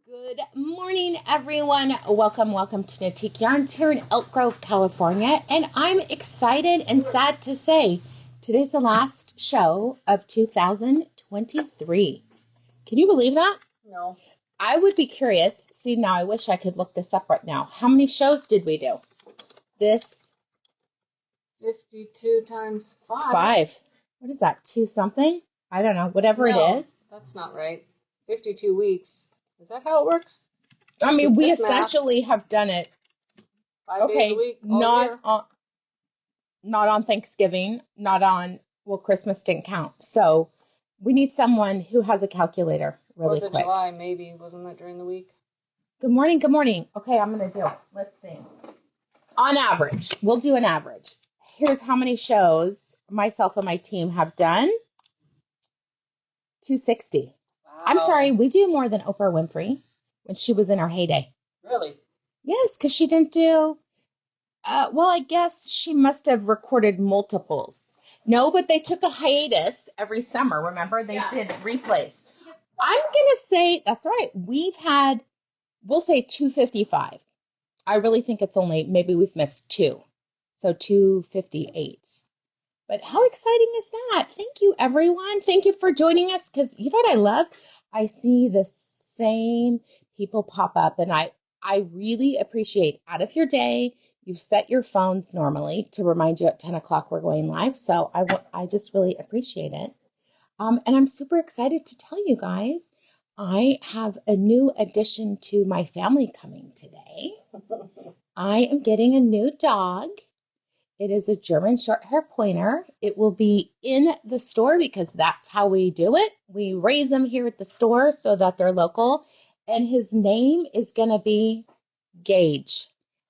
Good morning, everyone. Welcome to Knitique Yarns here in Elk Grove, California. And I'm excited and sad to say today's the last show of 2023. Can you believe that? No. I would be curious. See, now I wish I could look this up right now. How many shows did we do? This 52 times 5. 5. What is that? 2 something? I don't know. Whatever it is. That's not right. 52 weeks. Is that how it works? I mean, we essentially have done it. 5 days a week, not on Thanksgiving, Christmas didn't count. So we need someone who has a calculator really quick. 4th of July, maybe. Wasn't that during the week? Good morning. Okay, I'm going to do it. Let's see. On average, we'll do an average. Here's how many shows myself and my team have done. 260. Wow. I'm sorry, we do more than Oprah Winfrey when she was in her heyday. Really? Yes, because she didn't do, I guess she must have recorded multiples. No, but they took a hiatus every summer. Remember, they did replays. I'm going to say, that's right, we'll say 255. I really think it's only, maybe we've missed 2. So 258. But how exciting is that? Thank you, everyone. Thank you for joining us, because you know what I love? I see the same people pop up, and I really appreciate out of your day, you've set your phones normally to remind you at 10 o'clock we're going live, so I just really appreciate it. And I'm super excited to tell you guys, I have a new addition to my family coming today. I am getting a new dog. It is a German short hair pointer. It will be in the store because that's how we do it. We raise them here at the store so that they're local. And his name is going to be Gauge,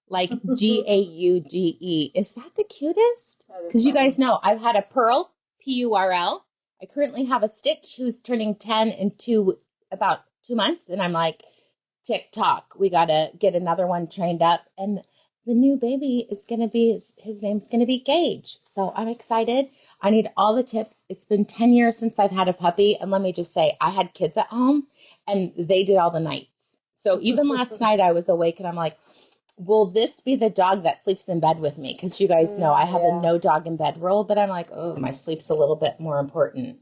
like Gauge. Is that the cutest? Because you guys know I've had a Pearl, Purl. I currently have a Stitch who's turning 10 in about 2 months. And I'm like, TikTok, we got to get another one trained up. And the new baby is going to be, his name's going to be Gauge. So I'm excited. I need all the tips. It's been 10 years since I've had a puppy. And let me just say, I had kids at home and they did all the nights. So even last night I was awake and I'm like, will this be the dog that sleeps in bed with me? Because you guys know I have a no dog in bed rule, but I'm like, oh, my sleep's a little bit more important.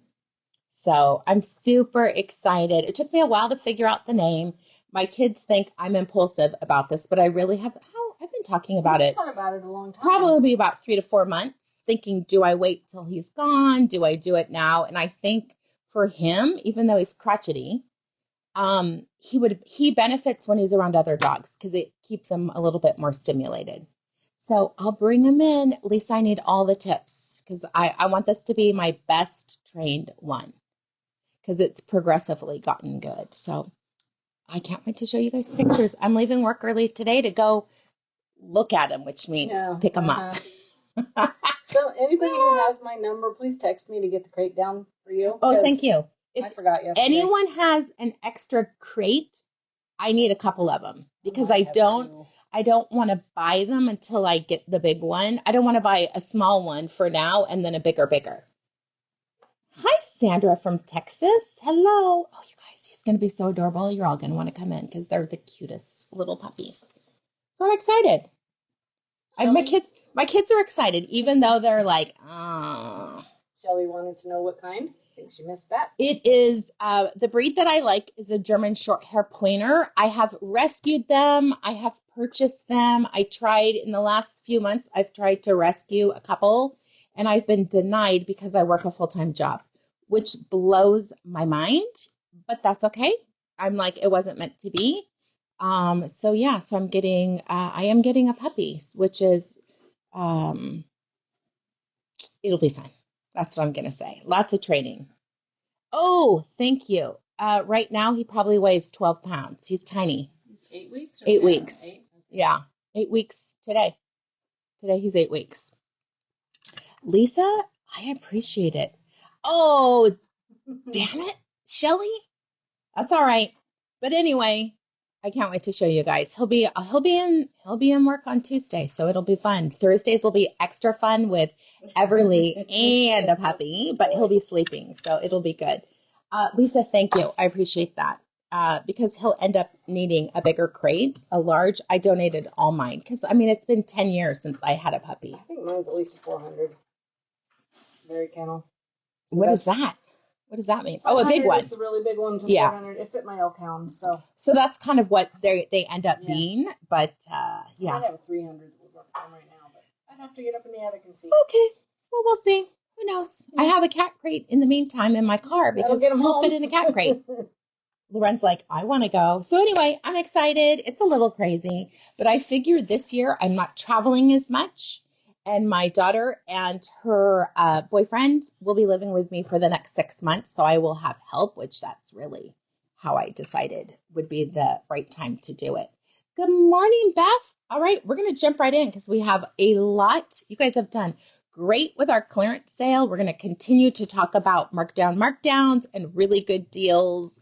So I'm super excited. It took me a while to figure out the name. My kids think I'm impulsive about this, but I really have. I've been talking about it. Thought about it a long time. Probably about 3 to 4 months, thinking, do I wait till he's gone? Do I do it now? And I think for him, even though he's crotchety, he benefits when he's around other dogs because it keeps him a little bit more stimulated. So I'll bring him in. At least I need all the tips because I want this to be my best trained one because it's progressively gotten good. So I can't wait to show you guys pictures. I'm leaving work early today to go look at them, which means pick them up. So anybody who has my number, please text me to get the crate down for you. Oh, thank you. I forgot yesterday. Anyone has an extra crate, I need a couple of them because I don't want to buy them until I get the big one. I don't want to buy a small one for now and then a bigger. Hi, Sandra from Texas. Hello. Oh, you guys, he's going to be so adorable. You're all going to want to come in because they're the cutest little puppies. So I'm excited. My kids are excited, even though they're like, Shelly wanted to know what kind. I think she missed that. It is, the breed that I like is a German short hair pointer. I have rescued them. I have purchased them. I tried in the last few months, I've tried to rescue a couple, and I've been denied because I work a full-time job, which blows my mind, but that's okay. I'm like, it wasn't meant to be. So I am getting a puppy, which is, it'll be fun. That's what I'm going to say. Lots of training. Oh, thank you. Right now he probably weighs 12 pounds. He's tiny. He's 8 weeks? 8 weeks. 8? Okay. Yeah. 8 weeks today. Today he's 8 weeks. Lisa, I appreciate it. Oh, damn it, Shelly. That's all right. But anyway, I can't wait to show you guys. He'll be in work on Tuesday, so it'll be fun. Thursdays will be extra fun with Everly and a puppy, but he'll be sleeping, so it'll be good. Lisa, thank you. I appreciate that. because he'll end up needing a bigger crate, a large. I donated all mine because, I mean, it's been 10 years since I had a puppy. I think mine's at least 400. Very kennel. So What is that? What does that mean? Oh, a 500 big one. is a really big one to Yeah. 400. It fit my elk hound, so. So that's kind of what they end up being. But, I yeah. might have a 300 that would work for him right now, but I'd have to get up in the attic and see. Okay. Well, we'll see. Who knows? I have a cat crate in the meantime in my car because he'll fit in a cat crate. Loren's like, I want to go. So anyway, I'm excited. It's a little crazy, but I figure this year I'm not traveling as much. And my daughter and her boyfriend will be living with me for the next 6 months. So I will have help, which that's really how I decided would be the right time to do it. Good morning, Beth. All right, we're going to jump right in because we have a lot. You guys have done great with our clearance sale. We're going to continue to talk about markdowns and really good deals.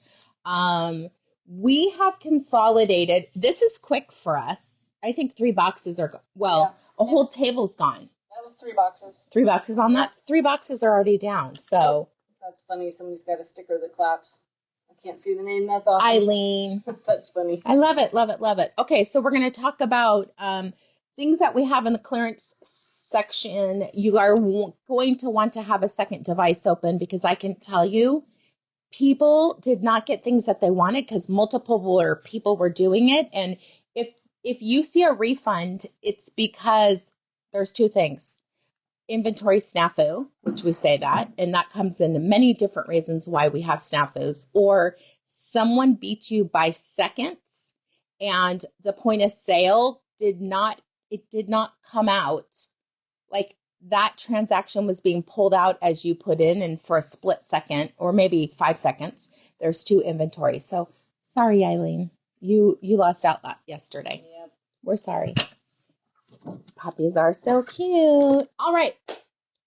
We have consolidated. This is quick for us. I think 3 boxes are, a whole table's gone. That was 3 boxes. 3 boxes on that? 3 boxes are already down. So that's funny. Somebody's got a sticker that claps. I can't see the name. That's awesome. Eileen. That's funny. I love it, love it, love it. Okay, so we're going to talk about things that we have in the clearance section. You are going to want to have a second device open because I can tell you, people did not get things that they wanted because multiple people were doing it. And if you see a refund, it's because there's 2 things. Inventory snafu, which we say that, and that comes in many different reasons why we have snafus, or someone beat you by seconds and the point of sale did not come out. Like that transaction was being pulled out as you put in, and for a split second or maybe 5 seconds, there's 2 inventories. So sorry, Eileen, you lost out that yesterday. Yep. We're sorry. Puppies are so cute. All right,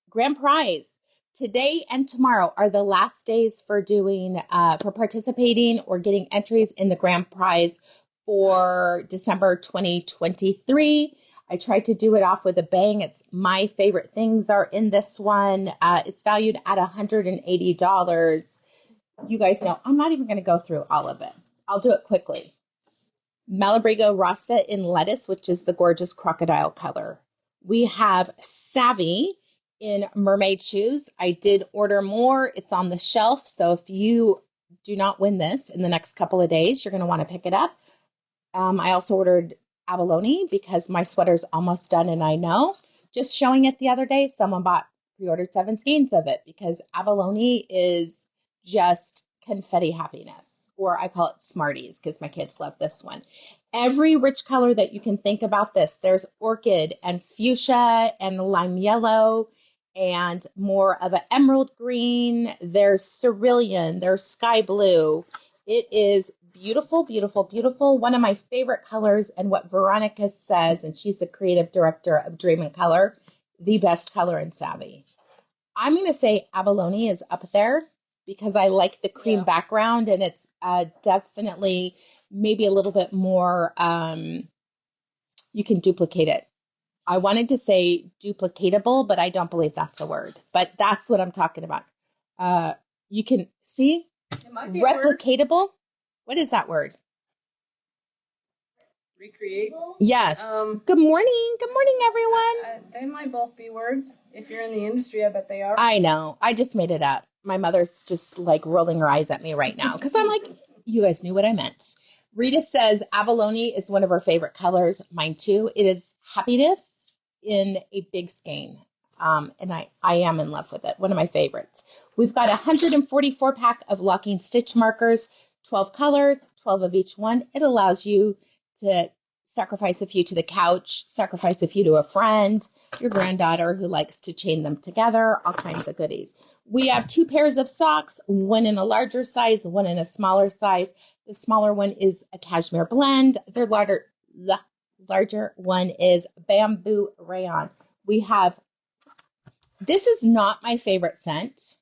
grand prize. Today and tomorrow are the last days for participating or getting entries in the grand prize for December 2023. I tried to do it off with a bang. It's my favorite things are in this one. It's valued at $180. You guys know I'm not even going to go through all of it. I'll do it quickly. Malabrigo Rasta in lettuce, which is the gorgeous crocodile color. We have Savvy in mermaid shoes. I did order more. It's on the shelf. So if you do not win this in the next couple of days, you're going to want to pick it up. I also ordered abalone because my sweater's almost done, and I know. Just showing it the other day, someone pre-ordered 7 skeins of it because abalone is just confetti happiness. Or I call it Smarties because my kids love this one. Every rich color that you can think about this. There's orchid and fuchsia and lime yellow and more of an emerald green. There's cerulean. There's sky blue. It is beautiful, beautiful, beautiful. One of my favorite colors, and what Veronica says, and she's the creative director of Dream and Color, the best color in Savvy. I'm going to say abalone is up there because I like the cream background, and it's definitely maybe a little bit more, you can duplicate it. I wanted to say duplicatable, but I don't believe that's a word. But that's what I'm talking about. You can see It might be replicatable. What is that word? Recreate. Yes. Good morning. Good morning, everyone. They might both be words. If you're in the industry, I bet they are. I know. I just made it up. My mother's just like rolling her eyes at me right now because I'm like, you guys knew what I meant. Rita says abalone is one of her favorite colors. Mine too. It is happiness in a big skein. And I am in love with it. One of my favorites. We've got 144 pack of locking stitch markers, 12 colors, 12 of each one. It allows you to sacrifice a few to the couch, sacrifice a few to a friend, your granddaughter who likes to chain them together, all kinds of goodies. We have 2 pairs of socks, one in a larger size, one in a smaller size. The smaller one is a cashmere blend. The larger one is bamboo rayon. We have, this is not my favorite scent,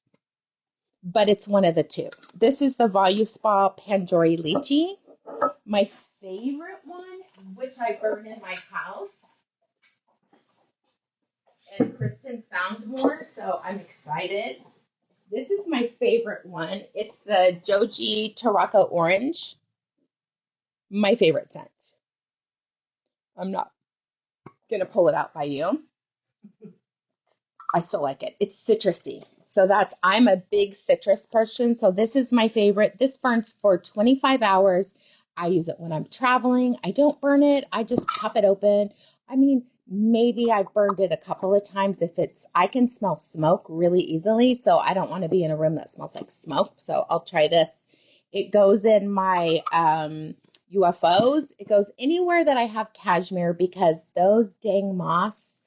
but it's one of the 2. This is the Voluspa Candles Lychee. My favorite one, which I burn in my house, and Kristen found more, so I'm excited. This is my favorite one. It's the Joji Taraka Orange. My favorite scent. I'm not going to pull it out by you. I still like it. It's citrusy. So I'm a big citrus person. So this is my favorite. This burns for 25 hours. I use it when I'm traveling. I don't burn it. I just pop it open. I mean, maybe I've burned it a couple of times I can smell smoke really easily. So I don't want to be in a room that smells like smoke. So I'll try this. It goes in my UFOs. It goes anywhere that I have cashmere because those dang moths,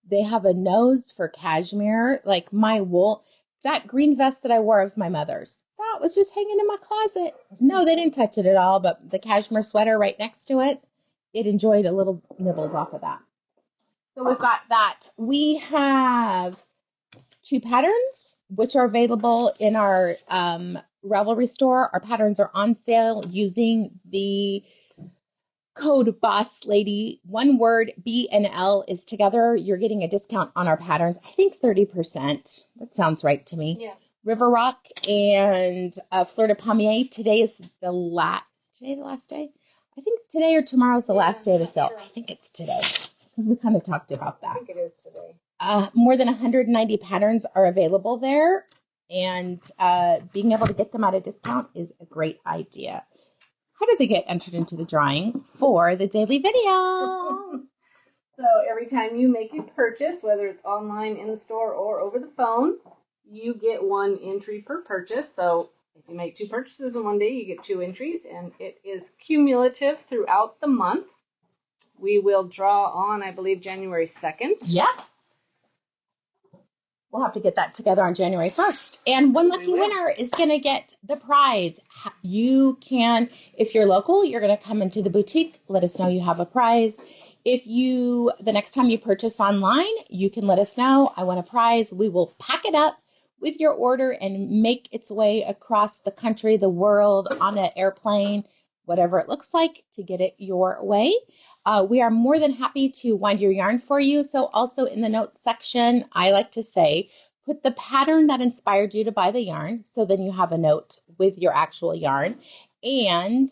they have a nose for cashmere, like my wool. That green vest that I wore of my mother's, that was just hanging in my closet. No, they didn't touch it at all, but the cashmere sweater right next to it, it enjoyed a little nibbles off of that. So we've got that. We have 2 patterns, which are available in our Ravelry store. Our patterns are on sale using the code Boss Lady. One word, B and L is together. You're getting a discount on our patterns. I think 30%. That sounds right to me. Yeah. River Rock and Fleur de Pommier. Today is the last day? I think today or tomorrow is the last day of the sale. Sure. I think it's today because we kind of talked about that. I think it is today. More than 190 patterns are available there, and being able to get them at a discount is a great idea. How do they get entered into the drawing for the daily video? So every time you make a purchase, whether it's online, in the store, or over the phone, you get 1 entry per purchase. So if you make 2 purchases in one day, you get 2 entries, and it is cumulative throughout the month. We will draw on, I believe, January 2nd. Yes. We'll have to get that together on January 1st. And one lucky winner is going to get the prize. You can, if you're local, you're going to come into the boutique. Let us know you have a prize. The next time you purchase online, you can let us know, I want a prize. We will pack it up with your order and make its way across the country, the world, on an airplane, whatever it looks like, to get it your way. We are more than happy to wind your yarn for you. So also in the notes section, I like to say, put the pattern that inspired you to buy the yarn. So then you have a note with your actual yarn. And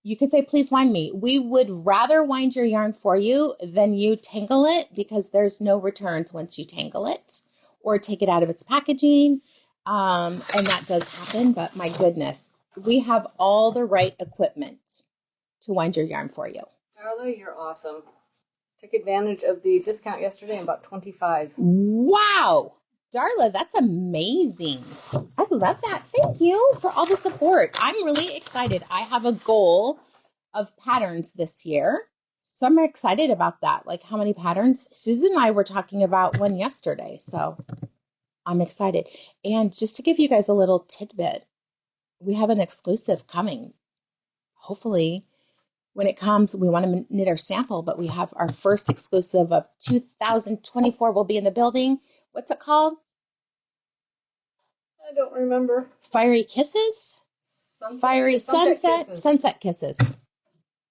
you could say, please wind me. We would rather wind your yarn for you than you tangle it because there's no returns once you tangle it or take it out of its packaging. And that does happen, but my goodness, we have all the right equipment to wind your yarn for you. Darla, you're awesome. Took advantage of the discount yesterday and bought 25. Wow. Darla, that's amazing. I love that. Thank you for all the support. I'm really excited. I have a goal of patterns this year. So I'm excited about that. Like how many patterns? Susan and I were talking about one yesterday. So I'm excited. And just to give you guys a little tidbit, we have an exclusive coming. Hopefully, when it comes, we want to knit our sample, but we have our first exclusive of 2024 will be in the building. What's it called? I don't remember. Fiery Kisses? Fiery Sunset Kisses.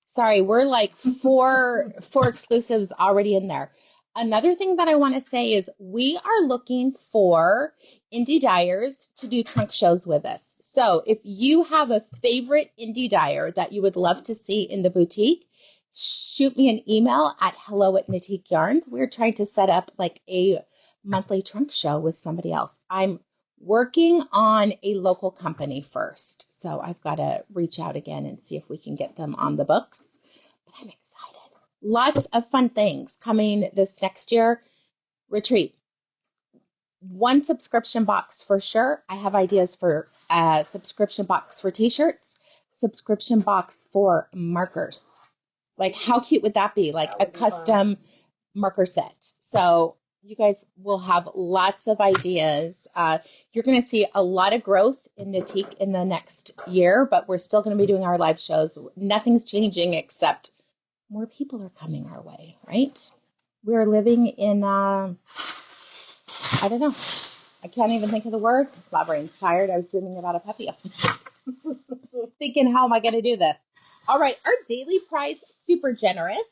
Sorry, we're like four exclusives already in there. Another thing that I want to say is we are looking for indie dyers to do trunk shows with us. So if you have a favorite indie dyer that you would love to see in the boutique, shoot me an email at hello@Knitique Yarns. We're trying to set up like a monthly trunk show with somebody else. I'm working on a local company first. So I've got to reach out again and see if we can get them on the books. But I'm excited. Lots of fun things coming this next year. Retreat. 1 subscription box for sure. I have ideas for a subscription box for t-shirts, subscription box for markers. Like how cute would that be? Like a custom marker set. So you guys will have lots of ideas. You're going to see a lot of growth in Knitique in the next year, but we're still going to be doing our live shows. Nothing's changing except more people are coming our way, right? We're living in, I don't know. I can't even think of the word. My brain's tired. I was dreaming about a puppy. Thinking, how am I going to do this? All right, our daily price, super generous.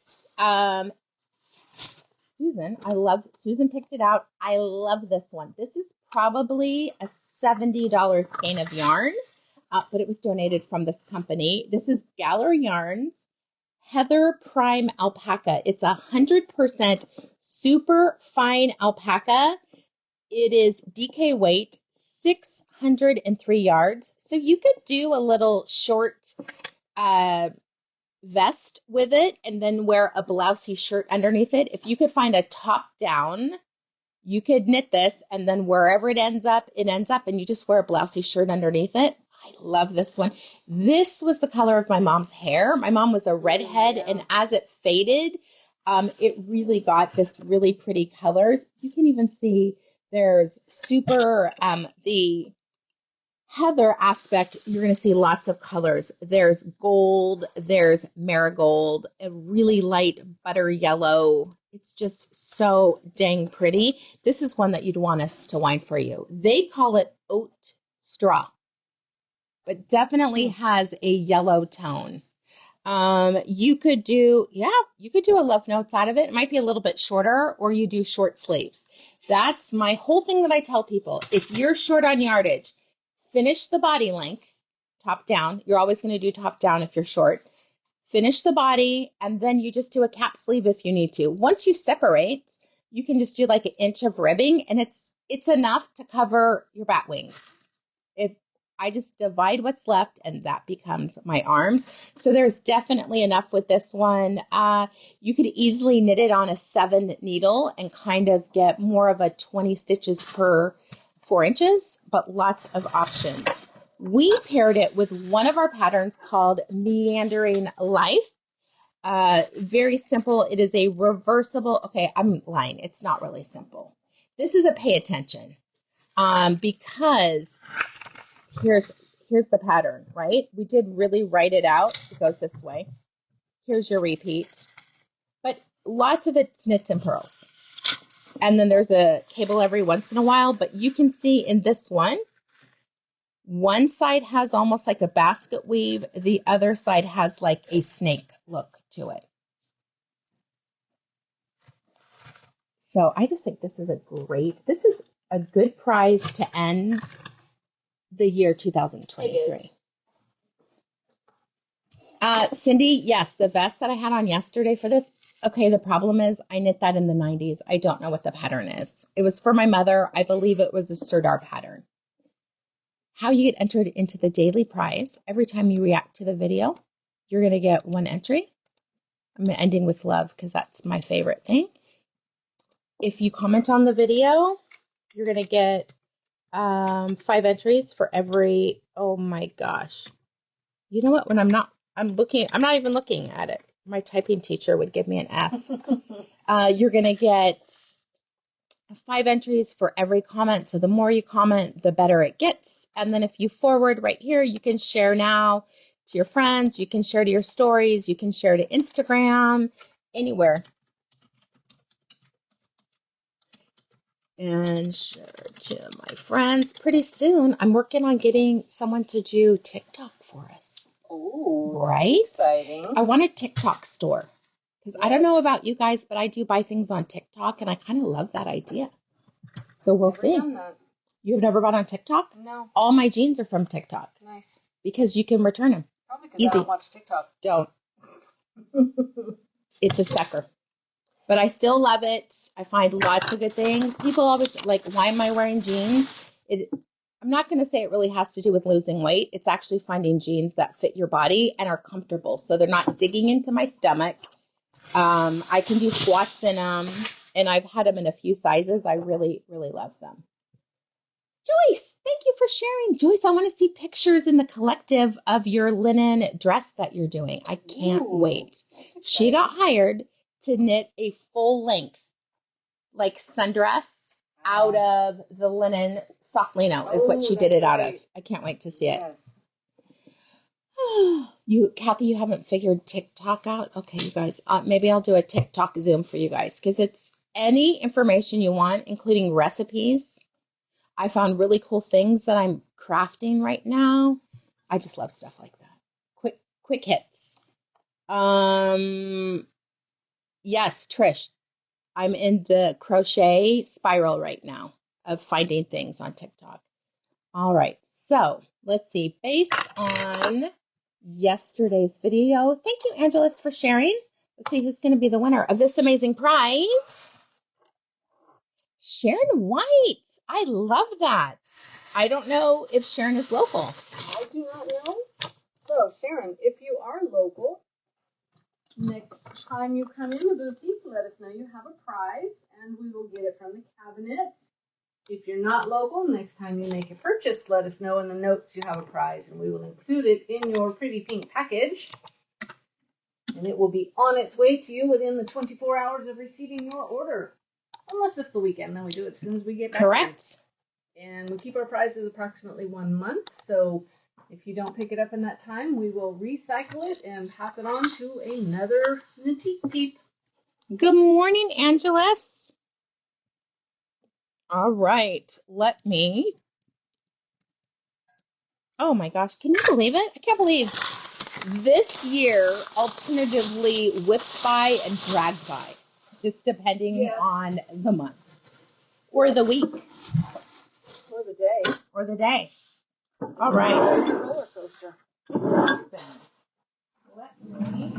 Susan picked it out. I love this one. This is probably a $70 skein of yarn, but it was donated from this company. This is Galler Yarns Heather Prime Alpaca. It's 100% super fine alpaca. It is DK weight, 603 yards. So you could do a little short vest with it and then wear a blousey shirt underneath it. If you could find a top down, you could knit this and then wherever it ends up, and you just wear a blousey shirt underneath it. I love this one. This was the color of my mom's hair. My mom was a redhead, and as it faded, it really got this really pretty colors. You can even see there's super, the heather aspect, you're going to see lots of colors. There's gold, there's marigold, a really light butter yellow. It's just so dang pretty. This is one that you'd want us to wind for you. They call it oat straw, but definitely has a yellow tone. You could do a love notes out of it. It might be a little bit shorter, or you do short sleeves. That's my whole thing that I tell people. If you're short on yardage, finish the body length, top down. You're always going to do top down if you're short. Finish the body, and then you just do a cap sleeve if you need to. Once you separate, you can just do like an inch of ribbing, and it's enough to cover your bat wings. If I just divide what's left, and that becomes my arms. So there's definitely enough with this one. You could easily knit it on a 7 needle and kind of get more of a 20 stitches per 4 inches, but lots of options. We paired it with one of our patterns called Meandering Life. Very simple. It is a reversible. Okay, I'm lying. It's not really simple. This is a pay attention because here's the pattern, right? We did really write it out. It goes this way. Here's your repeat. But lots of it's knits and purls. And then there's a cable every once in a while. But you can see in this one side has almost like a basket weave. The other side has like a snake look to it. So I just think this is this is a good prize to end the year 2023. It is. Cindy, yes, the vest that I had on yesterday for this. Okay, the problem is I knit that in the 90s. I don't know what the pattern is. It was for my mother. I believe it was a Sirdar pattern. How you get entered into the daily prize. Every time you react to the video, you're going to get 1 entry. I'm ending with love because that's my favorite thing. If you comment on the video, you're going to get 5 entries for every, oh my gosh. You know what? When I'm not even looking at it. My typing teacher would give me an F. You're going to get 5 entries for every comment. So the more you comment, the better it gets. And then if you forward right here, you can share now to your friends. You can share to your stories. You can share to Instagram, anywhere. And share to my friends. Pretty soon, I'm working on getting someone to do TikTok for us. Oh, right? Exciting. I want a TikTok store. Because I don't know about you guys, but I do buy things on TikTok, and I kind of love that idea. So we'll see. Done that. You've never bought on TikTok? No. All my jeans are from TikTok. Nice. Because you can return them. Probably because I don't watch TikTok. Don't. It's a sucker. But I still love it. I find lots of good things. People always like, why am I wearing jeans? I'm not going to say it really has to do with losing weight. It's actually finding jeans that fit your body and are comfortable. So they're not digging into my stomach. I can do squats in them, and I've had them in a few sizes. I really, really love them. Joyce, thank you for sharing. Joyce, I want to see pictures in the collective of your linen dress that you're doing. I can't wait. She got hired to knit a full length, like sundress, out of the linen soft lino is what she did it out of. I can't wait to see it. Yes. Kathy, you haven't figured TikTok out? Okay, you guys, maybe I'll do a TikTok Zoom for you guys because it's any information you want, including recipes. I found really cool things that I'm crafting right now. I just love stuff like that. Quick hits. Yes, Trish, I'm in the crochet spiral right now. of finding things on TikTok. All right, so let's see. Based on yesterday's video, thank you, Angelus, for sharing. Let's see who's going to be the winner of this amazing prize. Sharon White. I love that. I don't know if Sharon is local. I do not know. So, Sharon, if you are local, next time you come in the boutique, let us know you have a prize, and we will get it from the cabinet. If you're not local, next time you make a purchase, let us know in the notes you have a prize, and we will include it in your pretty pink package. And it will be on its way to you within the 24 hours of receiving your order. Unless it's the weekend, then we do it as soon as we get back. Correct. And we keep our prizes approximately 1 month, so if you don't pick it up in that time, we will recycle it and pass it on to another Knitique peep. Good morning, Angelus. All right, let me. Oh my gosh, can you believe it? I can't believe this year, alternatively whipped by and dragged by, just depending on the month or the week Or the day. or the day. All right. It's a roller coaster. Let me.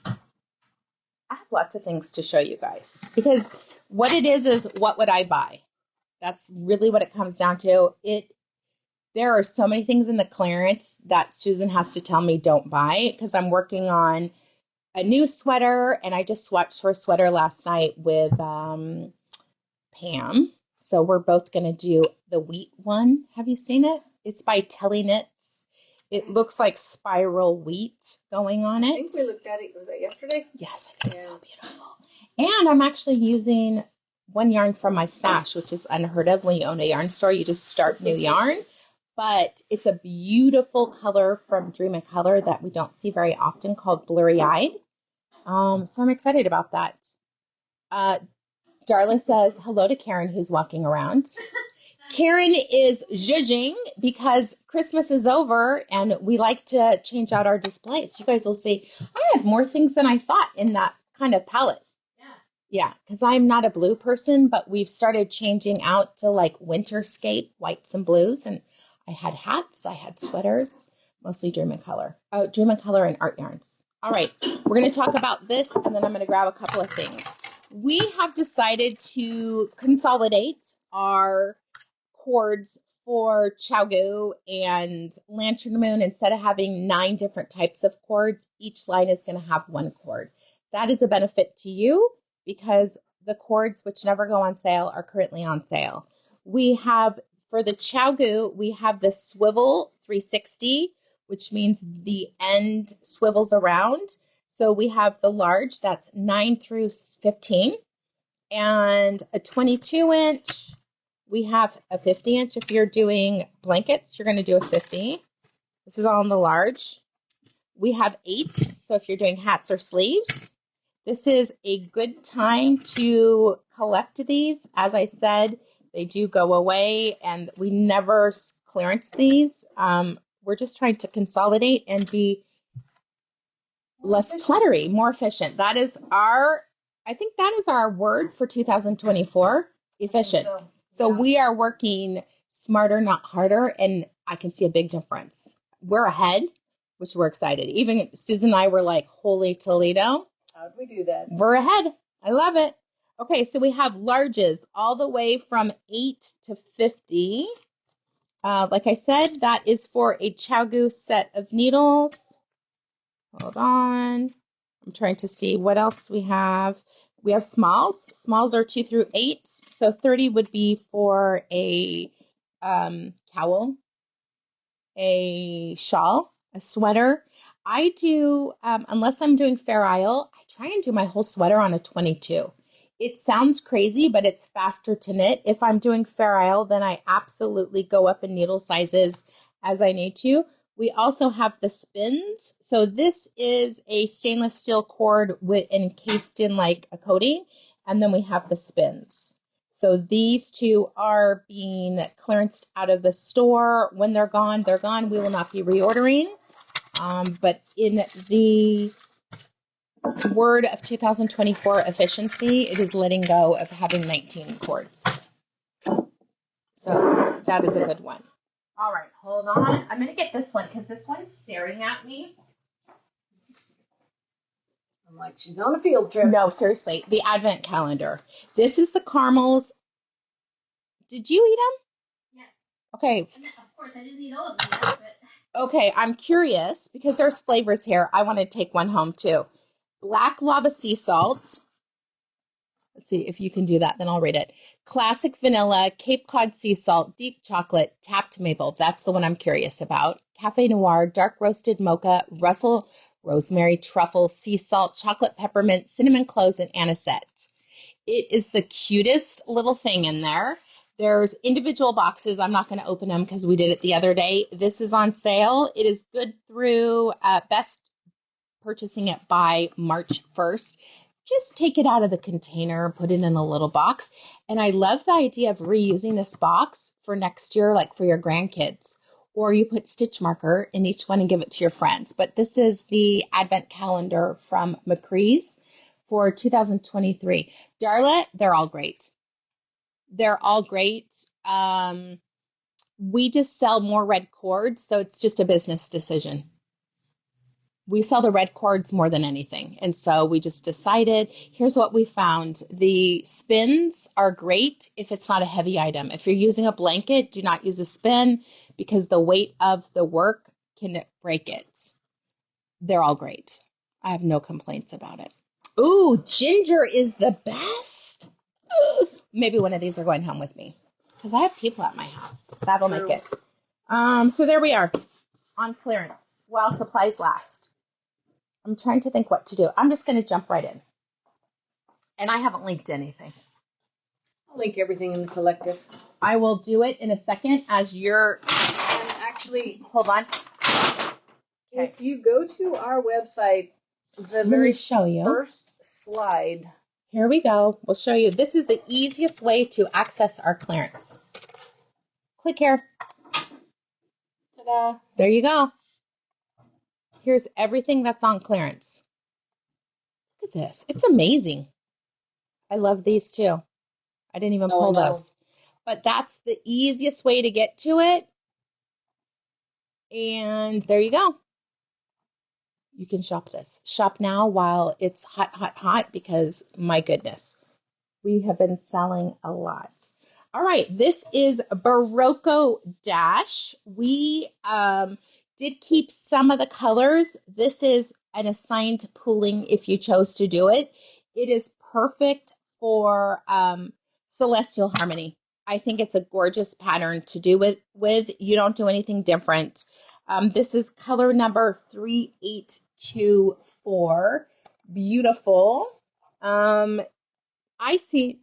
I have lots of things to show you guys because what it is what would I buy? That's really what it comes down to. There are so many things in the clearance that Susan has to tell me don't buy because I'm working on a new sweater, and I just swatched her sweater last night with Pam. So we're both going to do the wheat one. Have you seen it? It's by Telly Knits. It looks like spiral wheat going on it. I think we looked at it. Was that yesterday? Yes, I think it's so beautiful. And I'm actually using one yarn from my stash, which is unheard of when you own a yarn store. You just start new yarn. But it's a beautiful color from Dream in Color that we don't see very often called Blurry Eyed. So I'm excited about that. Darla says hello to Karen, who's walking around. Karen is zhuzhing because Christmas is over and we like to change out our displays. You guys will see I have more things than I thought in that kind of palette. Yeah, because I'm not a blue person, but we've started changing out to like winterscape whites and blues. And I had hats, I had sweaters, mostly Dream in Color. Oh, Dream in Color and art yarns. All right, we're going to talk about this and then I'm going to grab a couple of things. We have decided to consolidate our cords for Chaogu and Lantern Moon. Instead of having 9 different types of cords, each line is going to have 1 cord. That is a benefit to you because the cords, which never go on sale, are currently on sale. We have, for the Chaogu, we have the swivel 360, which means the end swivels around. So we have the large, that's 9 through 15, and a 22-inch. We have a 50-inch. If you're doing blankets, you're going to do a 50. This is all in the large. We have 8s, so if you're doing hats or sleeves. This is a good time to collect these. As I said, they do go away, and we never clearance these. We're just trying to consolidate and be less cluttery, more efficient. That is I think that is our word for 2024, efficient. So we are working smarter, not harder, and I can see a big difference. We're ahead, which we're excited. Even Susan and I were like, holy Toledo. How'd we do that? We're ahead. I love it. Okay, so we have larges all the way from 8 to 50. Like I said, that is for a Chaogu set of needles. Hold on. I'm trying to see what else we have. We have smalls. Smalls are 2 through 8. So 30 would be for a cowl, a shawl, a sweater. I do, unless I'm doing Fair Isle, I try and do my whole sweater on a 22. It sounds crazy, but it's faster to knit. If I'm doing Fair Isle, then I absolutely go up in needle sizes as I need to. We also have the spins. So this is a stainless steel cord encased in like a coating. And then we have the spins. So these two are being clearanced out of the store. When they're gone, they're gone. We will not be reordering. But in the word of 2024 efficiency, it is letting go of having 19 cords. So that is a good one. All right, hold on. I'm going to get this one because this one's staring at me. I'm like, she's on a field trip. No, seriously, the advent calendar. This is the caramels. Did you eat them? Yes. Okay. Of course, I didn't eat all of them yet, but... Okay, I'm curious because there's flavors here. I want to take one home too. Black lava sea salt. Let's see if you can do that, then I'll read it. Classic vanilla, Cape Cod sea salt, deep chocolate, tapped maple. That's the one I'm curious about. Cafe noir, dark roasted mocha, Russell rosemary, truffle, sea salt, chocolate peppermint, cinnamon cloves, and anisette. It is the cutest little thing in there. There's individual boxes. I'm not going to open them because we did it the other day. This is on sale. It is good through best purchasing it by March 1st. Just take it out of the container, put it in a little box. And I love the idea of reusing this box for next year, like for your grandkids. Or you put stitch marker in each one and give it to your friends. But this is the advent calendar from McCree's for 2023. Darla, they're all great. They're all great. We just sell more red cords, so it's just a business decision. We sell the red cords more than anything. And so we just decided, here's what we found. The spins are great if it's not a heavy item. If you're using a blanket, do not use a spin because the weight of the work can break it. They're all great. I have no complaints about it. Ooh, ginger is the best. Ooh, maybe one of these are going home with me because I have people at my house. That'll make it. So there we are on clearance while supplies last. I'm trying to think what to do. I'm just going to jump right in. And I haven't linked anything. I'll link everything in the collective. I will do it in a second as you're... And actually, hold on. If you go to our website, the very first slide. Here we go. We'll show you. This is the easiest way to access our clearance. Click here. Ta-da. There you go. Here's everything that's on clearance. Look at this. It's amazing. I love these too. I didn't even pull those. But that's the easiest way to get to it. And there you go. You can shop this. Shop now while it's hot, hot, hot because, my goodness, we have been selling a lot. All right, this is Berroco Dash. We did keep some of the colors. This is an assigned pooling if you chose to do it. It is perfect for Celestial Harmony. I think it's a gorgeous pattern to do with. You don't do anything different. This is color number 3824. Beautiful. I think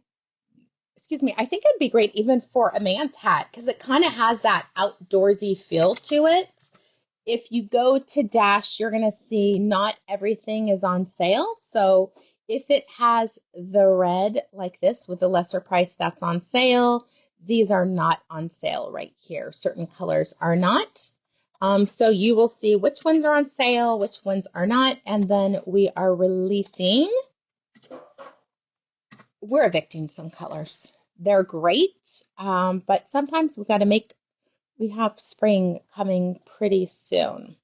it'd be great even for a man's hat because it kind of has that outdoorsy feel to it. If you go to Dash, you're going to see not everything is on sale. So if it has the red like this with the lesser price, that's on sale. These are not on sale right here. Certain colors are not. So you will see which ones are on sale, which ones are not, and then we are releasing. We're evicting some colors. They're great, but sometimes we have spring coming pretty soon.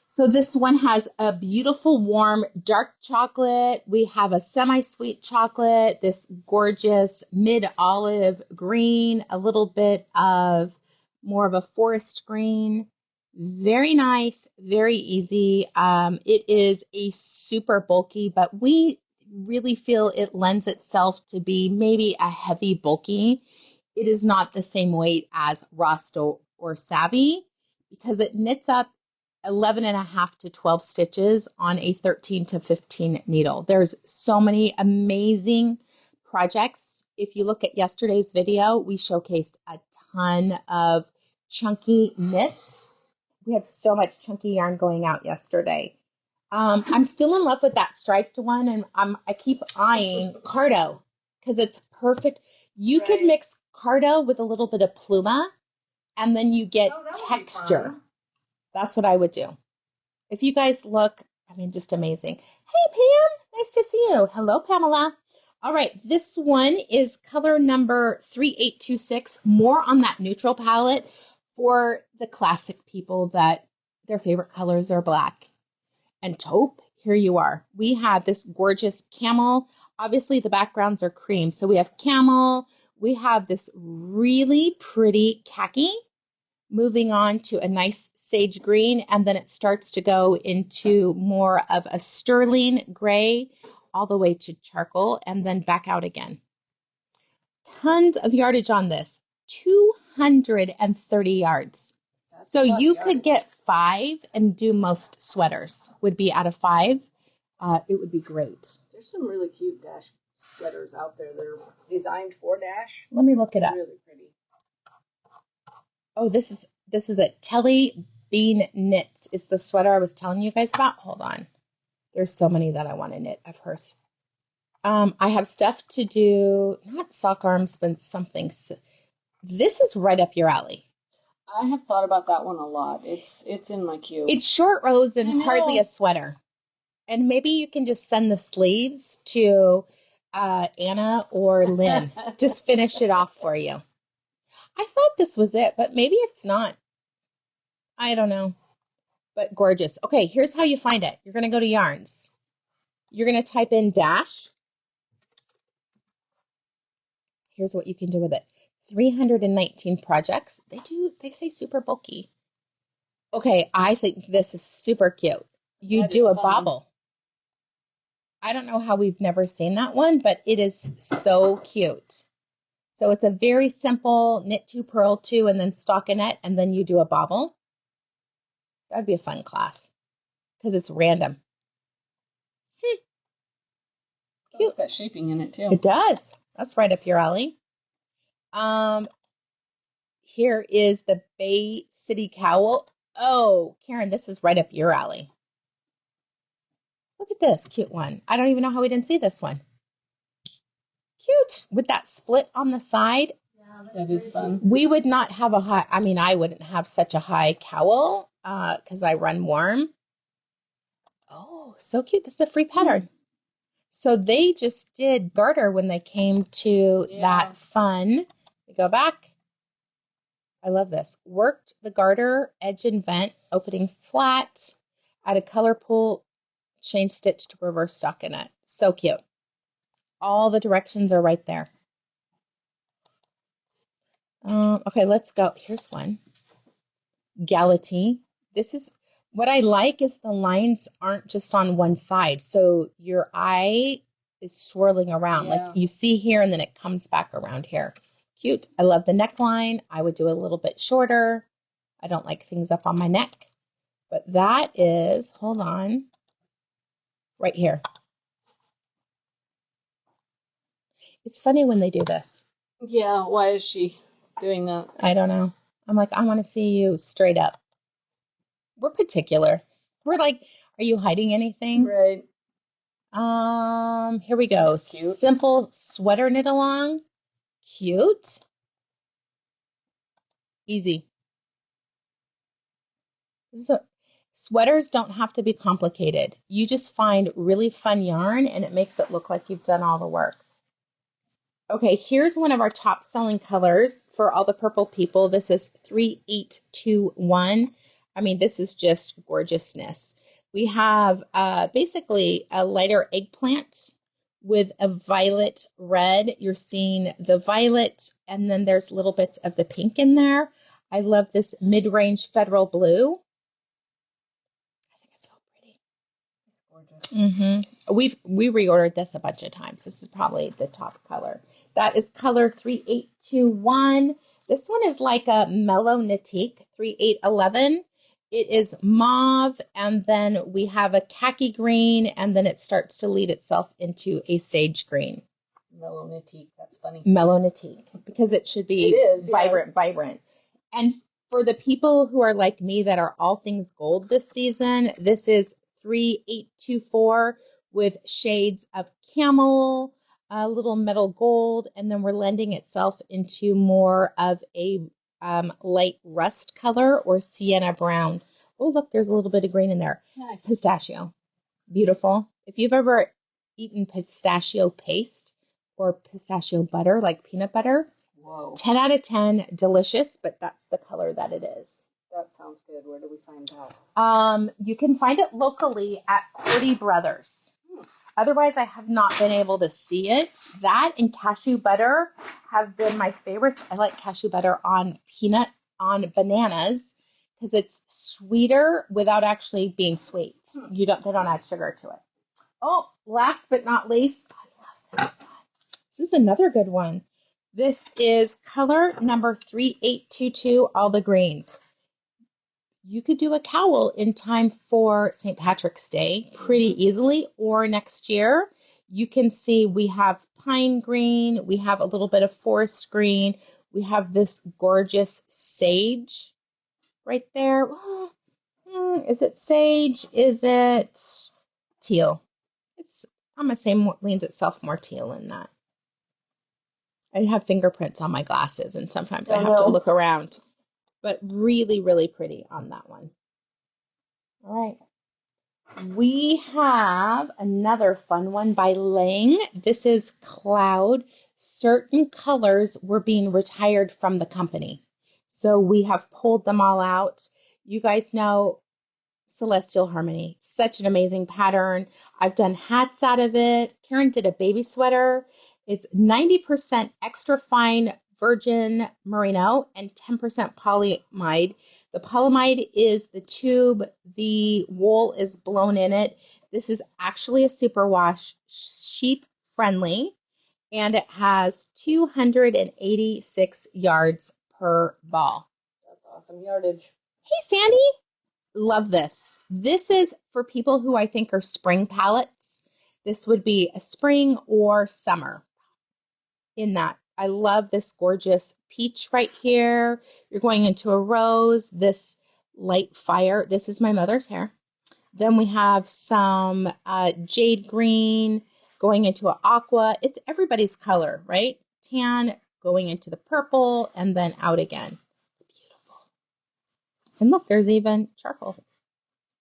So this one has a beautiful warm dark chocolate. We have a semi-sweet chocolate, this gorgeous mid-olive green, a little bit of more of a forest green. Very nice, very easy. It is a super bulky, but we really feel it lends itself to be maybe a heavy bulky. It is not the same weight as Rasta or Savvy because it knits up 11.5 to 12 stitches on a 13 to 15 needle. There's so many amazing projects. If you look at yesterday's video, we showcased a ton of chunky knits. We had so much chunky yarn going out yesterday. I'm still in love with that striped one, and I keep eyeing Cardo because it's perfect. You could mix Cardo with a little bit of Pluma, and then you get texture. That's what I would do. If you guys look, I mean, just amazing. Hey, Pam, nice to see you. Hello, Pamela. All right, this one is color number 3826, more on that neutral palette for the classic people that their favorite colors are black and taupe. Here you are. We have this gorgeous camel. Obviously, the backgrounds are cream. So we have camel. We have this really pretty khaki, moving on to a nice sage green, and then it starts to go into more of a sterling gray all the way to charcoal and then back out again. Tons of yardage on this, 230 yards. That's So a lot of you yardage. could get 5 and do most sweaters would be out of 5. It would be great. There's some really cute dash sweaters out there that are designed for dash. Let me look it up. Really pretty. Oh, this is a Telly Bean Knits. It's the sweater I was telling you guys about. Hold on. There's so many that I want to knit of hers. I have stuff to do, not sock arms, but something. This is right up your alley. I have thought about that one a lot. It's in my queue. It's short rows I and know. hardly a sweater. And maybe you can just send the sleeves to Anna or Lynn. Just finish it off for you. I thought this was it, but maybe it's not. I don't know. But gorgeous. Okay, here's how you find it. You're going to go to yarns. You're going to type in dash. Here's what you can do with it. 319 projects. They say super bulky. Okay, I think this is super cute. You That do is a fun. bobble. I don't know how we've never seen that one, but it is so cute. So it's a very simple knit 2, purl 2, and then stockinette, and then you do a bobble. That'd be a fun class because it's random. Oh, it's got shaping in it too. It does. That's right up your alley. Here is the Bay City Cowl. Oh, Karen, this is right up your alley. Look at this cute one. I don't even know how we didn't see this one. Cute with that split on the side. That is fun. We would not have a high, I mean, I wouldn't have such a high cowl because I run warm. Oh, so cute. This is a free pattern. So they just did garter when they came to that fun. We go back. I love this. Worked the garter, edge and vent, opening flat, add a color pull, chain stitch to reverse stockinette. So cute. All the directions are right there. Okay, let's go. Here's one. Galatine. This is what I like is the lines aren't just on one side. So your eye is swirling around. Yeah. Like you see here and then it comes back around here. Cute. I love the neckline. I would do a little bit shorter. I don't like things up on my neck. But that is, hold on, right here. It's funny when they do this. Yeah, why is she doing that? I don't know. I'm like, I want to see you straight up. We're particular. We're like, are you hiding anything? Right. Here we go. That's cute. Simple sweater knit along. Cute. Easy. So sweaters don't have to be complicated. You just find really fun yarn and it makes it look like you've done all the work. Okay, here's one of our top selling colors for all the purple people. This is 3821. I mean, this is just gorgeousness. We have basically a lighter eggplant with a violet red. You're seeing the violet, and then there's little bits of the pink in there. I love this mid-range federal blue. I think it's so pretty. It's gorgeous. We reordered this a bunch of times. This is probably the top color. That is color 3821. This one is like a mellow Knitique 3811. It is mauve, and then we have a khaki green, and then it starts to lead itself into a sage green. Mellow Knitique. That's funny. Mellow Knitique, because it should be vibrant. And for the people who are like me that are all things gold this season, this is 3824 with shades of camel, a little metal gold, and then we're lending itself into more of a light rust color or sienna brown. Oh, look, there's a little bit of green in there. Nice. Pistachio. Beautiful. If you've ever eaten pistachio paste or pistachio butter, like peanut butter, Whoa. 10 out of 10, delicious, but that's the color that it is. That sounds good. Where do we find that? You can find it locally at Cordy Brothers. Otherwise, I have not been able to see it. That and cashew butter have been my favorites. I like cashew butter on bananas because it's sweeter without actually being sweet. They don't add sugar to it. Oh, last but not least, I love this one. This is another good one. This is color number 3822, all the greens. You could do a cowl in time for St. Patrick's Day pretty easily, or next year. You can see we have pine green, we have a little bit of forest green, we have this gorgeous sage right there. Is it sage? Is it teal? I'm going to say leans itself more teal in that. I have fingerprints on my glasses, and sometimes I have to look around. But really, really pretty on that one. All right. We have another fun one by Laine. This is Cloud. Certain colors were being retired from the company. So we have pulled them all out. You guys know Celestial Harmony. Such an amazing pattern. I've done hats out of it. Karen did a baby sweater. It's 90% extra fine virgin merino and 10% polyamide. The polyamide is the tube. The wool is blown in it. This is actually a superwash, sheep friendly, and it has 286 yards per ball. That's awesome yardage. Hey, Sandy. Love this. This is for people who I think are spring palettes. This would be a spring or summer in that. I love this gorgeous peach right here. You're going into a rose, this light fire. This is my mother's hair. Then we have some jade green going into an aqua. It's everybody's color, right? Tan going into the purple and then out again. It's beautiful. And look, there's even charcoal.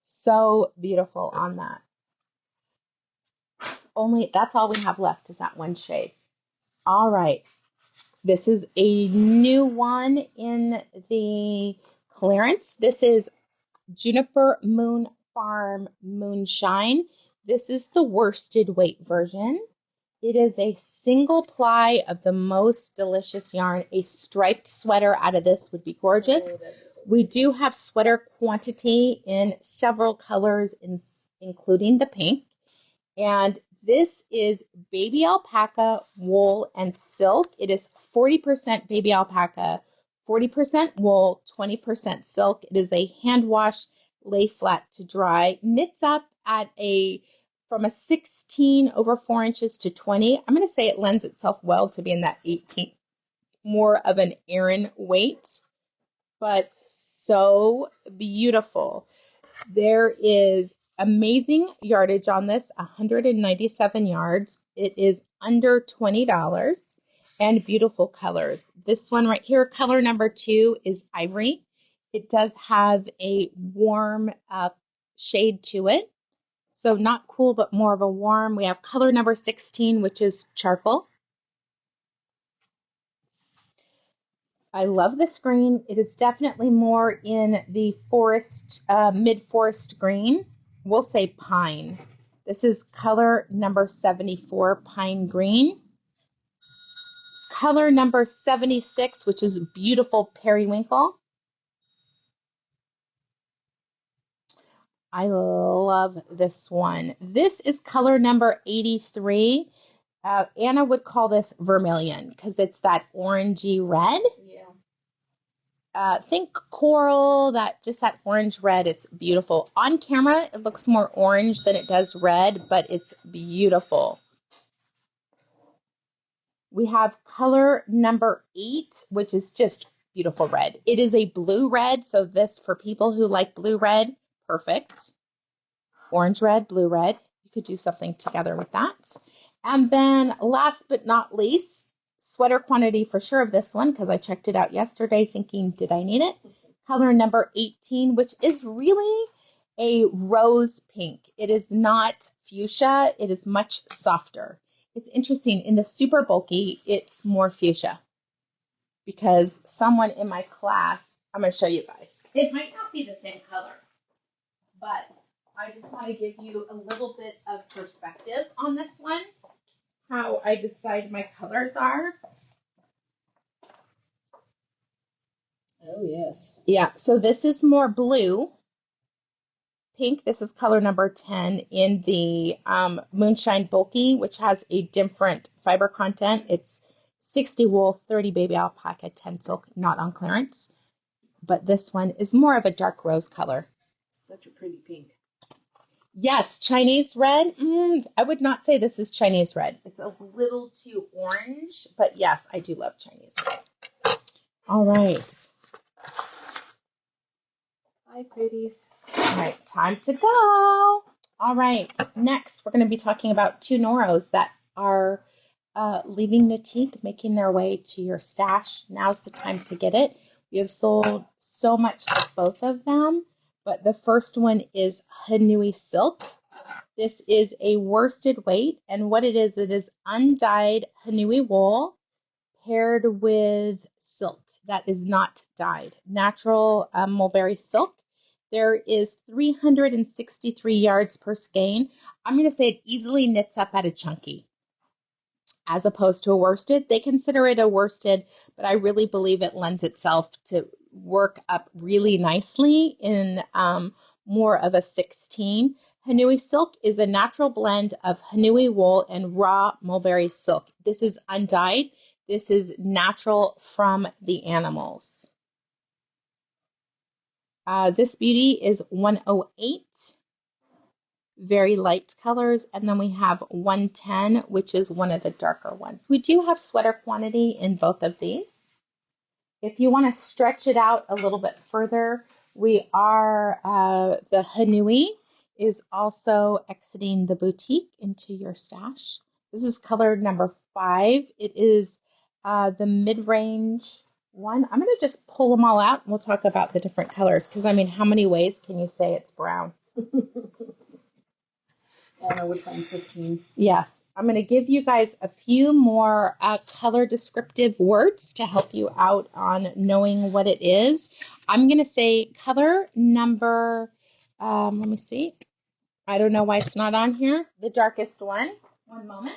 So beautiful on that. Only that's all we have left is that one shade. All right. This is a new one in the clearance. This is Juniper Moon Farm Moonshine. This is the worsted weight version. It is a single ply of the most delicious yarn. A striped sweater out of this would be gorgeous. We do have sweater quantity in several colors, including the pink. And this is baby alpaca, wool, and silk. It is 40% baby alpaca, 40% wool, 20% silk. It is a hand wash, lay flat to dry. Knits up at from a 16 over 4 inches to 20. I'm going to say it lends itself well to be in that 18, more of an Aran weight, but so beautiful. There is amazing yardage on this, 197 yards. It is under $20 and beautiful colors. This one right here, color number 2 is ivory. It does have a warm shade to it. So not cool, but more of a warm. We have color number 16, which is charcoal. I love this green. It is definitely more in the forest, mid-forest green. We'll say pine. This is color number 74, pine green. Color number 76, which is beautiful periwinkle. I love this one. This is color number 83. Anna would call this vermilion because it's that orangey red. Yeah. Think coral, that orange red. It's beautiful. On camera, it looks more orange than it does red, but it's beautiful. We have color number 8, which is just beautiful red. It is a blue red, so this for people who like blue red, perfect. Orange red, blue red. You could do something together with that. And then last but not least, sweater quantity for sure of this one because I checked it out yesterday thinking, did I need it? Color number 18, which is really a rose pink. It is not fuchsia. It is much softer. It's interesting. In the super bulky, it's more fuchsia because someone in my class, I'm going to show you guys. It might not be the same color, but I just want to give you a little bit of perspective on this one, how I decide my colors are. Oh, yes. Yeah, so this is more blue. Pink, this is color number 10 in the Moonshine Bulky, which has a different fiber content. It's 60 wool, 30 baby alpaca, 10 silk, not on clearance. But this one is more of a dark rose color. Such a pretty pink. Yes, Chinese red. I would not say this is Chinese red. It's a little too orange, but yes, I do love Chinese red. All right. Hi, pretties. All right, time to go. All right, next we're going to be talking about two Noros that are leaving Knitique, making their way to your stash. Now's the time to get it. We have sold so much of both of them, but the first one is Haunui Silk. This is a worsted weight, and what it is undyed Haunui wool paired with silk that is not dyed. Natural mulberry silk. There is 363 yards per skein. I'm going to say it easily knits up at a chunky as opposed to a worsted. They consider it a worsted, but I really believe it lends itself to work up really nicely in more of a 16. Haunui Silk is a natural blend of Haunui wool and raw mulberry silk. This is undyed. This is natural from the animals. This beauty is 108, very light colors, and then we have 110, which is one of the darker ones. We do have sweater quantity in both of these. If you want to stretch it out a little bit further, we are, the Haunui is also exiting the boutique into your stash. This is color number 5. It is the mid-range one. I'm going to just pull them all out and we'll talk about the different colors because, I mean, how many ways can you say it's brown? I don't know which one's 15. Yes. I'm going to give you guys a few more color descriptive words to help you out on knowing what it is. I'm going to say color number, let me see. I don't know why it's not on here. The darkest one. One moment.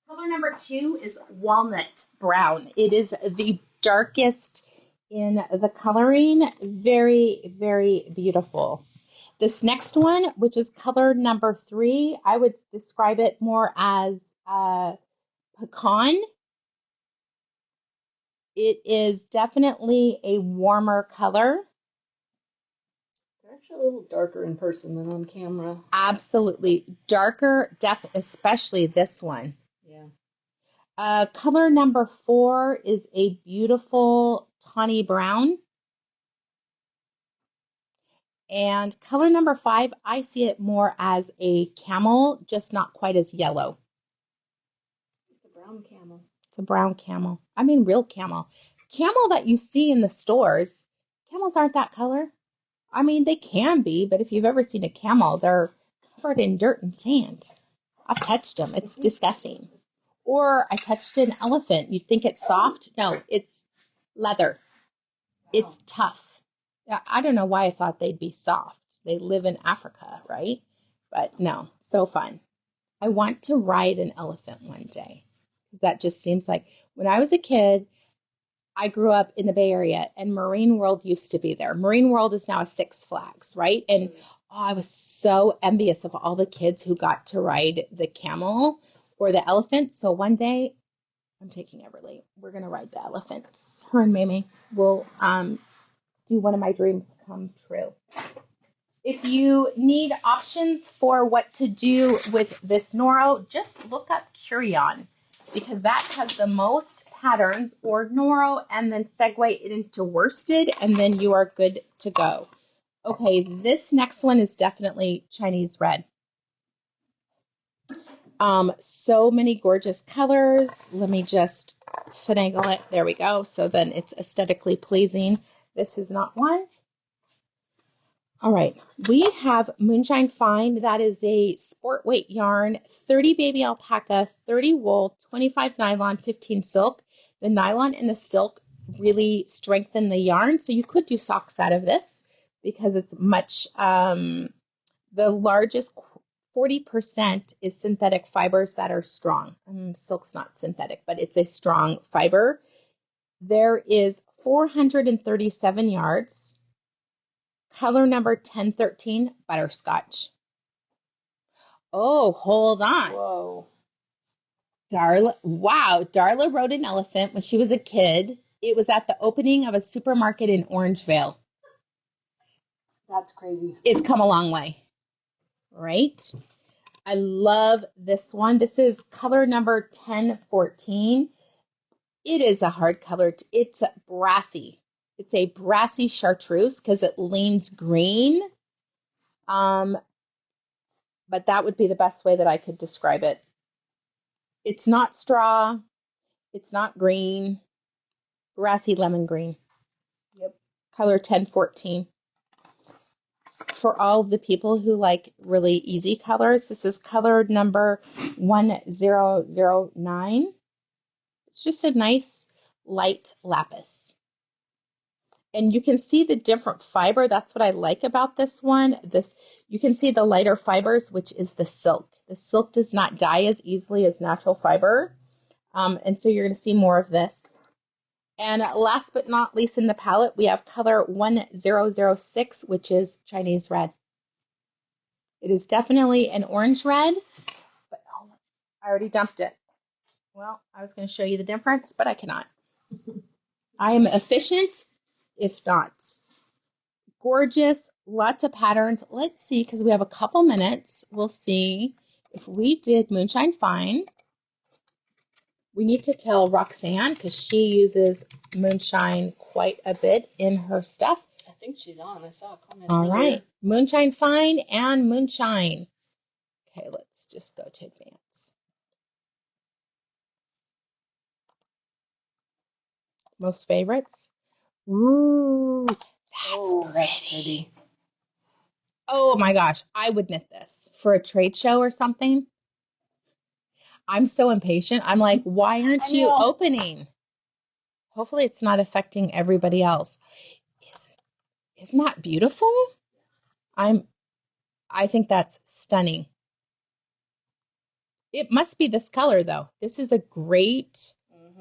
Color number 2 is walnut brown. It is the darkest in the coloring. Very, very beautiful. This next one, which is color number 3, I would describe it more as pecan. It is definitely a warmer color. They're actually a little darker in person than on camera. Absolutely. Darker, especially this one. Yeah. Color number 4 is a beautiful tawny brown. And color number 5, I see it more as a camel, just not quite as yellow. It's a brown camel. It's a brown camel. I mean, real camel. Camel that you see in the stores, camels aren't that color. I mean, they can be, but if you've ever seen a camel, they're covered in dirt and sand. I've touched them. It's disgusting. Or I touched an elephant. You'd think it's soft. No, it's leather. It's tough. I don't know why I thought they'd be soft. They live in Africa, right? But no, so fun. I want to ride an elephant one day because that just seems like when I was a kid, I grew up in the Bay Area and Marine World used to be there. Marine World is now a Six Flags, right? And I was so envious of all the kids who got to ride the camel or the elephant. So one day, I'm taking Everly. We're going to ride the elephants. Her and MeMoi will do one of my dreams come true. If you need options for what to do with this Noro, just look up Curion because that has the most patterns, or Noro, and then segue it into worsted, and then you are good to go. Okay, this next one is definitely Chinese red. So many gorgeous colors. Let me just finagle it. There we go. So then it's aesthetically pleasing. This is not one. All right, we have Moonshine Fine. That is a sport weight yarn, 30 baby alpaca, 30 wool, 25 nylon, 15 silk. The nylon and the silk really strengthen the yarn, so you could do socks out of this because it's much, the largest 40% is synthetic fibers that are strong. Silk's not synthetic, but it's a strong fiber. There is 437 yards. Color number 1013, butterscotch. Oh, hold on. Whoa. Darla rode an elephant when she was a kid. It was at the opening of a supermarket in Orangevale. That's crazy. It's come a long way, right? I love this one. This is color number 1014. It is a hard color. It's brassy. It's a brassy chartreuse because it leans green. But that would be the best way that I could describe it. It's not straw. It's not green. Brassy lemon green. Yep. Color 1014. For all of the people who like really easy colors, this is color number 1009. It's just a nice light lapis. And you can see the different fiber. That's what I like about this one. You can see the lighter fibers, which is the silk. The silk does not dye as easily as natural fiber. And so you're going to see more of this. And last but not least in the palette, we have color 1006, which is Chinese red. It is definitely an orange red, but I already dumped it. Well, I was going to show you the difference, but I cannot. I am efficient, if not. Gorgeous, lots of patterns. Let's see, because we have a couple minutes. We'll see if we did Moonshine Fine. We need to tell Roxanne because she uses Moonshine quite a bit in her stuff. I think she's on. I saw a comment. All right. Moonshine Fine and Moonshine. Okay, let's just go to advance. Most favorites. Ooh, that's pretty. Oh my gosh, I would knit this for a trade show or something. I'm so impatient. I'm like, why aren't you opening? Hopefully it's not affecting everybody else. Isn't that beautiful? I think that's stunning. It must be this color though. This is a great.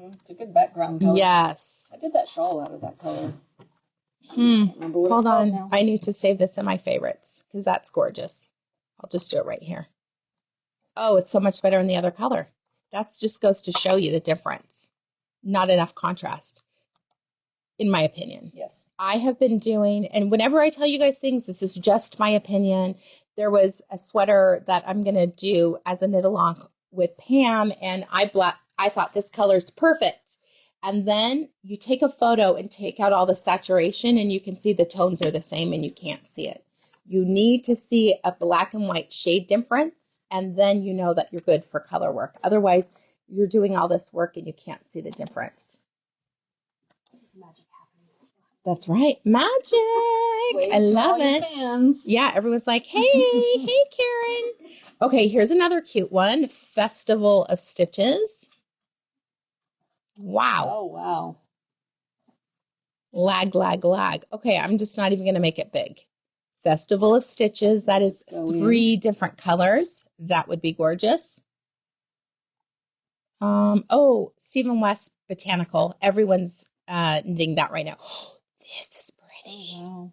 It's a good background color. Yes. I did that shawl out of that color. Hold on. Now. I need to save this in my favorites because that's gorgeous. I'll just do it right here. Oh, it's so much better in the other color. That just goes to show you the difference. Not enough contrast, in my opinion. Yes. I have been doing, and whenever I tell you guys things, this is just my opinion. There was a sweater that I'm going to do as a knit along with Pam, and I thought this color is perfect. And then you take a photo and take out all the saturation, and you can see the tones are the same, and you can't see it. You need to see a black and white shade difference, and then you know that you're good for color work. Otherwise, you're doing all this work and you can't see the difference. Magic happening. That's right. Magic. I love it. Fans. Yeah, everyone's like, hey, Karen. Okay, here's another cute one. Festival of Stitches. Wow. Oh, wow. Lag. Okay, I'm just not even going to make it big. Festival of Stitches. That is 3 different colors. That would be gorgeous. Stephen West Botanical. Everyone's knitting that right now. Oh, this is pretty. Wow.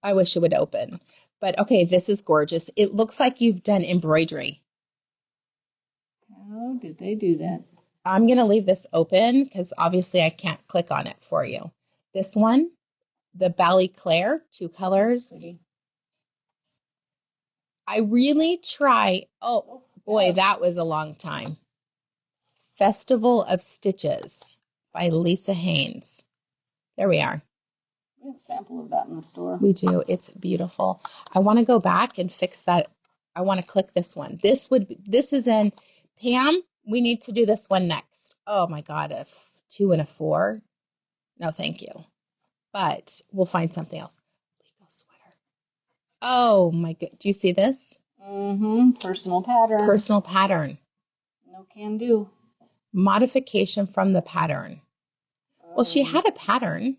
I wish it would open. But okay, this is gorgeous. It looks like you've done embroidery. How did they do that? I'm going to leave this open because obviously I can't click on it for you. This one, the Ballyclare, 2 colors. Pretty. I really try. Oh, boy, that was a long time. Festival of Stitches by Lisa Haynes. There we are. We have a sample of that in the store. We do. It's beautiful. I want to go back and fix that. I want to click this one. This is in Pam. We need to do this one next. Oh my God, a 2 and a 4. No, thank you. But we'll find something else. Oh my god. Do you see this? Personal pattern. Personal pattern. No can do. Modification from the pattern. Well, she had a pattern.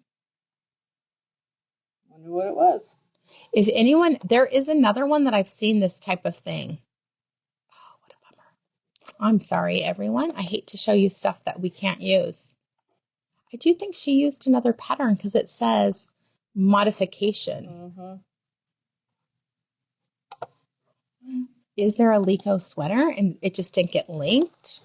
Wonder what it was. If anyone, there is another one that I've seen this type of thing. Oh, what a bummer. I'm sorry, everyone. I hate to show you stuff that we can't use. I do think she used another pattern because it says modification. Is there a Lico sweater and it just didn't get linked?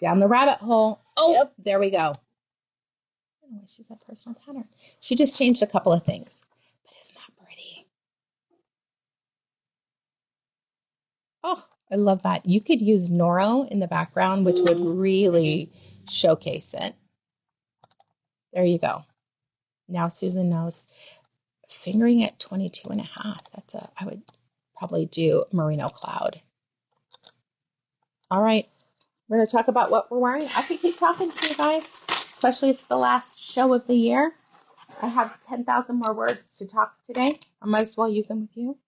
Down the rabbit hole. Oh, yep. There we go. Oh, she's a personal pattern. She just changed a couple of things. But isn't that pretty? Oh, I love that. You could use Noro in the background, which would really showcase it. There you go. Now Susan knows. Fingering at 22.5. I would probably do merino cloud. All right. We're going to talk about what we're wearing. I could keep talking to you guys, especially it's the last show of the year. I have 10,000 more words to talk today. I might as well use them with you.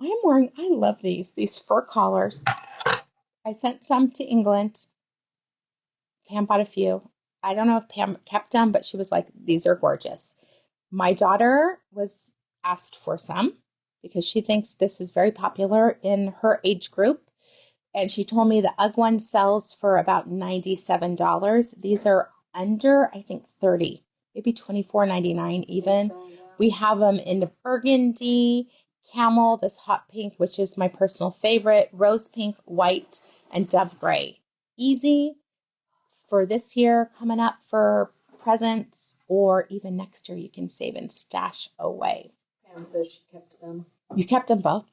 I love these fur collars. I sent some to England. Pam bought a few. I don't know if Pam kept them, but she was like, these are gorgeous. My daughter was asked for some because she thinks this is very popular in her age group. And she told me the UGG one sells for about $97. These are under, I think, 30, maybe $24.99 even. So, yeah. We have them in burgundy, camel, this hot pink, which is my personal favorite, rose pink, white, and dove gray. Easy for this year, coming up for presents, or even next year you can save and stash away. Pam says she kept them. You kept them both?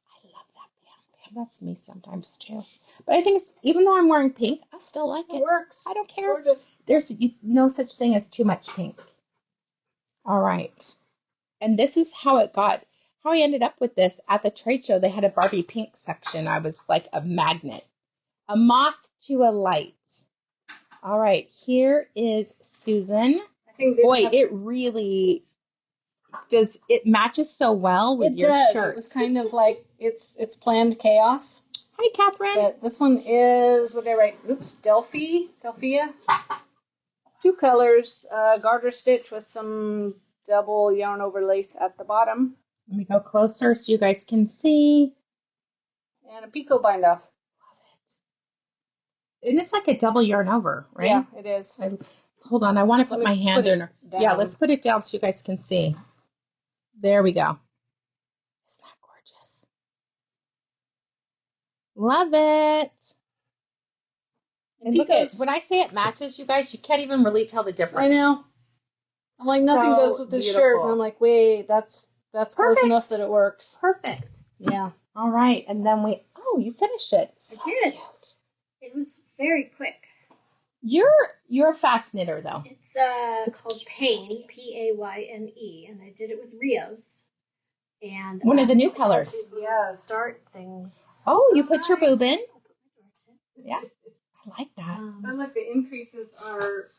That's me sometimes too. But I think even though I'm wearing pink, I still like it. It works. I don't care. Gorgeous. There's no such thing as too much pink. All right. And this is how I ended up with this. At the trade show, they had a Barbie pink section. I was like a magnet. A moth to a light. All right. Here is Susan. It really does. It matches so well with your shirt. It was kind of like it's planned chaos. Hi, Catherine. But this one is what did I write? Oops, Delphia. 2 colors, garter stitch with some double yarn overlace at the bottom. Let me go closer so you guys can see. And a picot bind off. Love it. And it's like a double yarn over, right? Yeah, it is. Hold on, I want to put my hand in her. Yeah, let's put it down so you guys can see. There we go. Isn't that gorgeous? Love it. And look at it. When I say it matches, you guys, you can't even really tell the difference. I know. I'm like, nothing goes with this shirt. And I'm like, wait, that's close enough that it works. Perfect. Yeah. All right. And then you finished it. So I did. Cute. It was very quick. You're a fast knitter, though. It's called Payne, Payne, and I did it with Rios. And one of the new colors. Yes. Dart things. Oh, you put your boob in? Yeah. I like that. I like the increases are,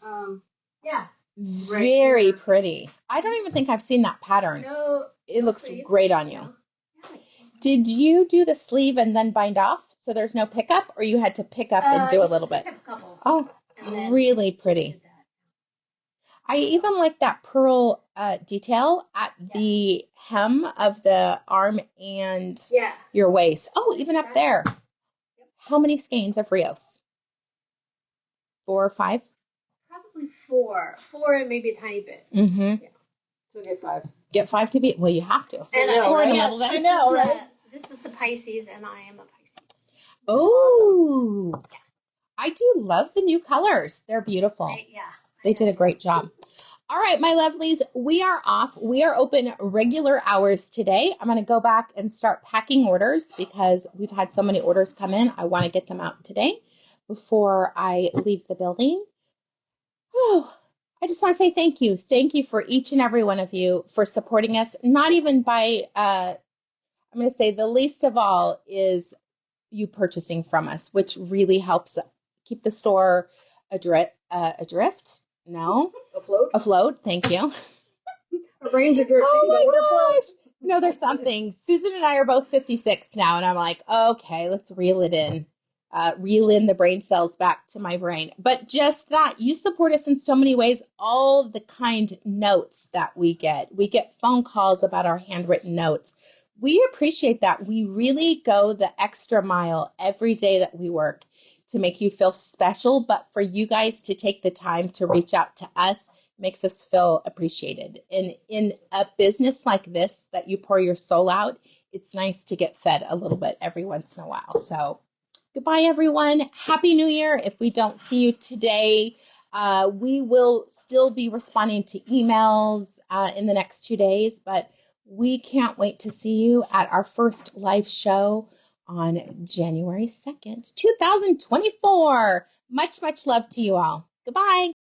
very pretty. I don't even think I've seen that pattern. No. It looks great on you. Yeah. Did you do the sleeve and then bind off so there's no pickup, or you had to pick up and do a little bit? A couple. Oh, really pretty. I even like that pearl detail at the hem of the arm and your waist. Oh, even up there. Yep. How many skeins of Rios? 4 or 5? Probably 4. 4 and maybe a tiny bit. Mm-hmm. Yeah. So get 5. Get 5 to be, well, you have to. And I know, right? This is the Pisces, and I am a Pisces. Oh, awesome. I do love the new colors. They're beautiful. They did a great job. All right, my lovelies, we are off. We are open regular hours today. I'm going to go back and start packing orders because we've had so many orders come in. I want to get them out today before I leave the building. Oh, I just want to say thank you. Thank you for each and every one of you for supporting us. Not even by, I'm going to say the least of all is you purchasing from us, which really helps keep the store adrift. No? Afloat? Afloat, thank you. Our brains are drifting. Oh but we're my afloat. gosh. No, there's something. Susan and I are both 56 now, and I'm like, okay, let's reel it in. Reel in the brain cells back to my brain. But just that, you support us in so many ways. All the kind notes that we get. We get phone calls about our handwritten notes. We appreciate that. We really go the extra mile every day that we work to make you feel special. But for you guys to take the time to reach out to us makes us feel appreciated. And in a business like this that you pour your soul out, it's nice to get fed a little bit every once in a while. So goodbye, everyone. Happy New Year. If we don't see you today, we will still be responding to emails in the next 2 days, but we can't wait to see you at our first live show on January 2nd, 2024. Much, much love to you all. Goodbye.